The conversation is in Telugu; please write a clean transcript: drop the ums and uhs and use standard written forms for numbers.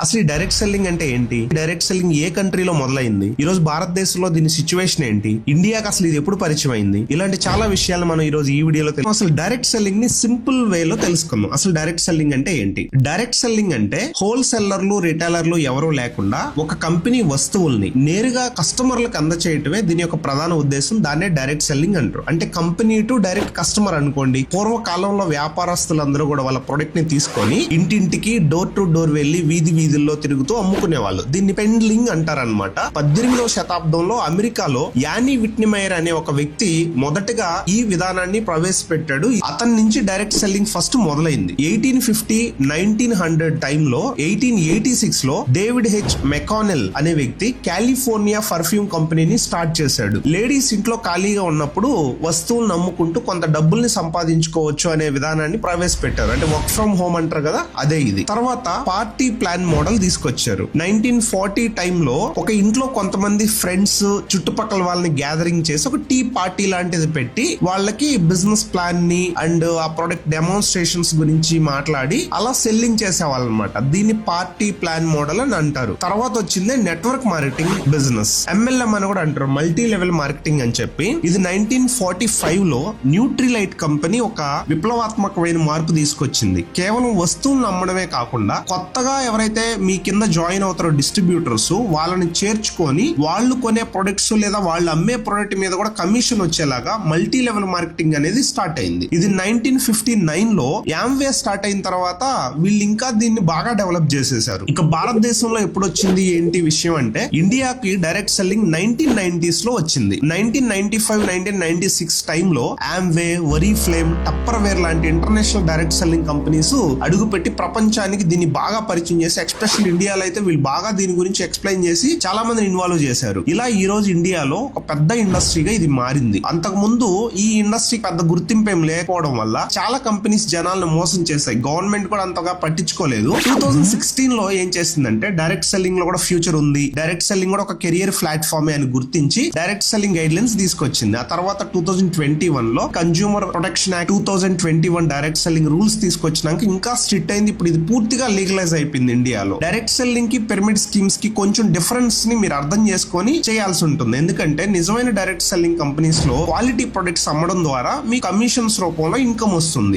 అసలు ఈ డైరెక్ట్ సెల్లింగ్ అంటే ఏంటి? డైరెక్ట్ సెల్లింగ్ ఏ కంట్రీలో మొదలైంది? ఈ రోజు భారతదేశంలో దీని సిచ్యువేషన్ ఏంటి? ఇండియాకి అసలు ఇది ఎప్పుడు పరిచయం అయింది? ఇలాంటి చాలా విషయాలు మనం ఈ రోజు ఈ వీడియోలో అసలు డైరెక్ట్ సెల్లింగ్ ని సింపుల్ వేలో తెలుసుకుందాం. అసలు డైరెక్ట్ సెల్లింగ్ అంటే ఏంటి? డైరెక్ట్ సెల్లింగ్ అంటే హోల్సేలర్లు, రిటైలర్లు ఎవరూ లేకుండా ఒక కంపెనీ వస్తువుల్ని నేరుగా కస్టమర్లకు అందచేయటమే దీని యొక్క ప్రధాన ఉద్దేశం. దాన్నే డైరెక్ట్ సెల్లింగ్ అంటారు. అంటే కంపెనీ టు డైరెక్ట్ కస్టమర్ అనుకోండి. పూర్వకాలంలో వ్యాపారస్తులందరూ కూడా వాళ్ళ ప్రొడక్ట్ ని తీసుకొని ఇంటింటికి డోర్ టు డోర్ వెళ్లి వీధుల్లో తిరుగుతూ అమ్ముకునే వాళ్ళు. దీన్ని పెండ్లింగ్ అంటారనమాట. 18వ శతాబ్దంలో అమెరికాలో యానీ విట్నిమయర్ అనే ఒక వ్యక్తి మొదటగా ఈ విధానాన్ని ప్రవేశపెట్టాడు. అతని నుంచి డైరెక్ట్ సెల్లింగ్ ఫస్ట్ మొదలైంది. 1850 1900 టైంలో 1886 లో డేవిడ్ హెచ్ మెకానెల్ అనే వ్యక్తి కాలిఫోర్నియా పర్ఫ్యూమ్ కంపెనీని స్టార్ట్ చేశాడు. లేడీస్ ఇంట్లో ఖాళీగా ఉన్నప్పుడు వస్తువులను అమ్ముకుంటూ కొంత డబ్బుల్ని సంపాదించుకోవచ్చు అనే విధానాన్ని ప్రవేశపెట్టారు. అంటే వర్క్ ఫ్రమ్ హోమ్ అంటారు కదా, అదే ఇది. తర్వాత పార్టీ ప్లాన్ మోడల్ తీసుకొచ్చారు. 1940 టైంలో ఒక ఇంట్లో కొంతమంది ఫ్రెండ్స్ చుట్టుపక్కల వాళ్ళని గ్యాదరింగ్ చేసి ఒక టీ పార్టీ లాంటిది పెట్టి వాళ్ళకి బిజినెస్ ప్లాన్ ని అండ్ ఆ ప్రొడక్ట్ డెమోన్స్ట్రేషన్స్ గురించి మాట్లాడి అలా సెల్లింగ్ చేసేవాళ్ళు అనమాట. దీన్ని పార్టీ ప్లాన్ మోడల్ అని అంటారు. తర్వాత వచ్చింది నెట్వర్క్ మార్కెటింగ్ బిజినెస్, MLM అని కూడా అంటారు, మల్టీ లెవెల్ మార్కెటింగ్ అని చెప్పి. ఇది 1945 లో న్యూట్రిలైట్ కంపెనీ ఒక విప్లవాత్మకమైన మార్పు తీసుకొచ్చింది. కేవలం వస్తువులను అమ్మడమే కాకుండా కొత్తగా ఎవరైతే మీ కింద జాయిన్ అవుతారో డిస్ట్రిబ్యూటర్స్, వాళ్ళని చేర్చుకొని వాళ్ళు కొనే ప్రొడక్ట్స్ లేదా వాళ్ళు అమ్మే ప్రొడక్ట్ మీద కూడా కమిషన్ వచ్చేలాగా మల్టీ లెవెల్ మార్కెటింగ్ అనేది స్టార్ట్ అయింది. ఇది 1959 లో యాంవే స్టార్ట్ అయిన తర్వాత వీళ్ళు ఇంకా దీన్ని బాగా డెవలప్ చేసేసారు. ఇక భారతదేశంలో ఎప్పుడు వచ్చింది ఏంటి విషయం అంటే, ఇండియాకి డైరెక్ట్ సెల్లింగ్ 1990s లో వచ్చింది. 1995 1996 టైంలో యాంవే, వరీఫ్లేమ్, టప్పర్వేర్ లాంటి ఇంటర్నేషనల్ డైరెక్ట్ సెల్లింగ్ కంపెనీస్ అడుగుపెట్టి ప్రపంచానికి దీన్ని బాగా పరిచయం చేసి, ఎస్పెషల్ ఇండియాలో అయితే వీళ్ళు బాగా దీని గురించి ఎక్స్ప్లెయిన్ చేసి చాలా మందిని ఇన్వాల్వ్ చేశారు. ఇలా ఈ రోజు ఇండియాలో ఒక పెద్ద ఇండస్ట్రీగా ఇది మారింది. అంతకు ముందు ఈ ఇండస్ట్రీ పెద్ద గుర్తింపు ఏం లేకపోవడం వల్ల చాలా కంపెనీస్ జనాలను మోసం చేశాయి. గవర్నమెంట్ కూడా అంతగా పట్టించుకోలేదు. 2016 లో ఏం చేసిందంటే, డైరెక్ట్ సెల్లింగ్ లో కూడా ఫ్యూచర్ ఉంది, డైరెక్ట్ సెల్లింగ్ కూడా ఒక కెరియర్ ప్లాట్ఫామ్ అని గుర్తించి డైరెక్ట్ సెల్లింగ్ గైడ్ లైన్స్ తీసుకొచ్చింది. ఆ తర్వాత 2021 లో consumer protection act 2021 direct selling rules తీసుకొచ్చినాక ఇంకా స్ట్రిక్ట్ అయింది. ఇప్పుడు ఇది పూర్తిగా లీగలైజ్ అయిపోయింది ఇండియాలో. డైరెక్ట్ సెల్లింగ్ కి పిరమిడ్ స్కీమ్స్ కి కొంచెం డిఫరెన్స్ ని మీరు అర్థం చేసుకొని చేయాల్సి ఉంటుంది. ఎందుకంటే నిజమైన డైరెక్ట్ సెల్లింగ్ కంపెనీస్ లో క్వాలిటీ ప్రొడక్ట్స్ అమ్మడం ద్వారా మీ కమిషన్స్ రూపంలో ఇన్కమ్ వస్తుంది.